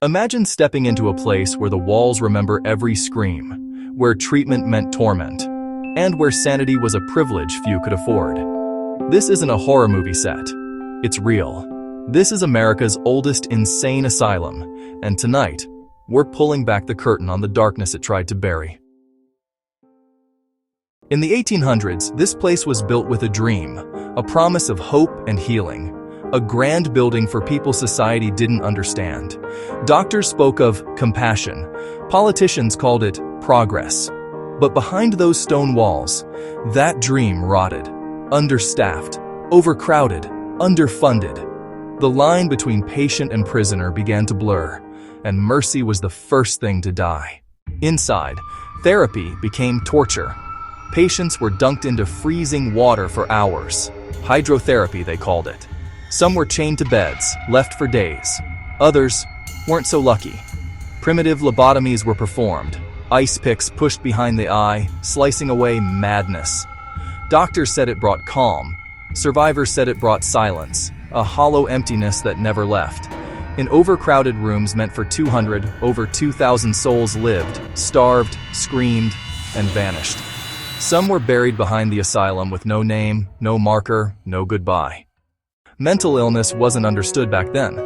Imagine stepping into a place where the walls remember every scream, where treatment meant torment, and where sanity was a privilege few could afford. This isn't a horror movie set. It's real. This is America's oldest insane asylum, and tonight, we're pulling back the curtain on the darkness it tried to bury. In the 1800s, this place was built with a dream, a promise of hope and healing. A grand building for people society didn't understand. Doctors spoke of compassion. Politicians called it progress. But behind those stone walls, that dream rotted. Understaffed, overcrowded, underfunded. The line between patient and prisoner began to blur, and mercy was the first thing to die. Inside, therapy became torture. Patients were dunked into freezing water for hours. Hydrotherapy, they called it. Some were chained to beds, left for days. Others weren't so lucky. Primitive lobotomies were performed. Ice picks pushed behind the eye, slicing away madness. Doctors said it brought calm. Survivors said it brought silence, a hollow emptiness that never left. In overcrowded rooms meant for 200, over 2,000 souls lived, starved, screamed, and vanished. Some were buried behind the asylum with no name, no marker, no goodbye. Mental illness wasn't understood back then.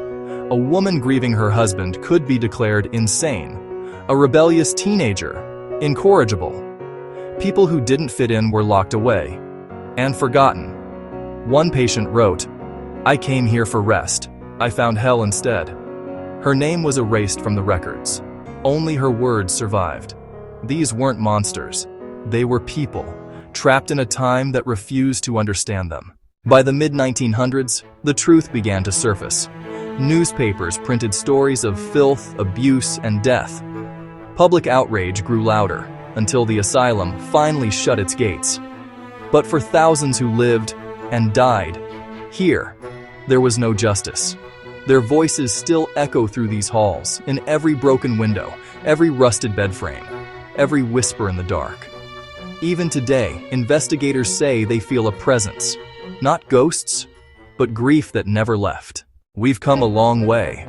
A woman grieving her husband could be declared insane. A rebellious teenager, incorrigible. People who didn't fit in were locked away and forgotten. One patient wrote, "I came here for rest. I found hell instead." Her name was erased from the records. Only her words survived. These weren't monsters. They were people, trapped in a time that refused to understand them. By the mid-1900s, the truth began to surface. Newspapers printed stories of filth, abuse, and death. Public outrage grew louder, until the asylum finally shut its gates. But for thousands who lived and died here, there was no justice. Their voices still echo through these halls, in every broken window, every rusted bed frame, every whisper in the dark. Even today, investigators say they feel a presence. Not ghosts, but grief that never left. We've come a long way.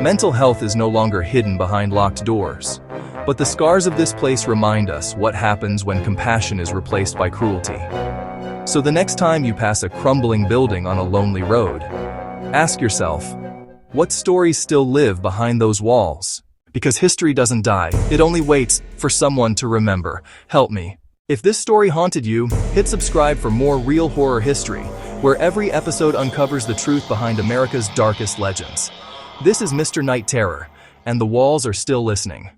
Mental health is no longer hidden behind locked doors, but the scars of this place remind us what happens when compassion is replaced by cruelty. So the next time you pass a crumbling building on a lonely road, ask yourself, what stories still live behind those walls? Because history doesn't die, it only waits for someone to remember. Help me. If this story haunted you, hit subscribe for more real horror history, where every episode uncovers the truth behind America's darkest legends. This is Mr. Night Terror, and the walls are still listening.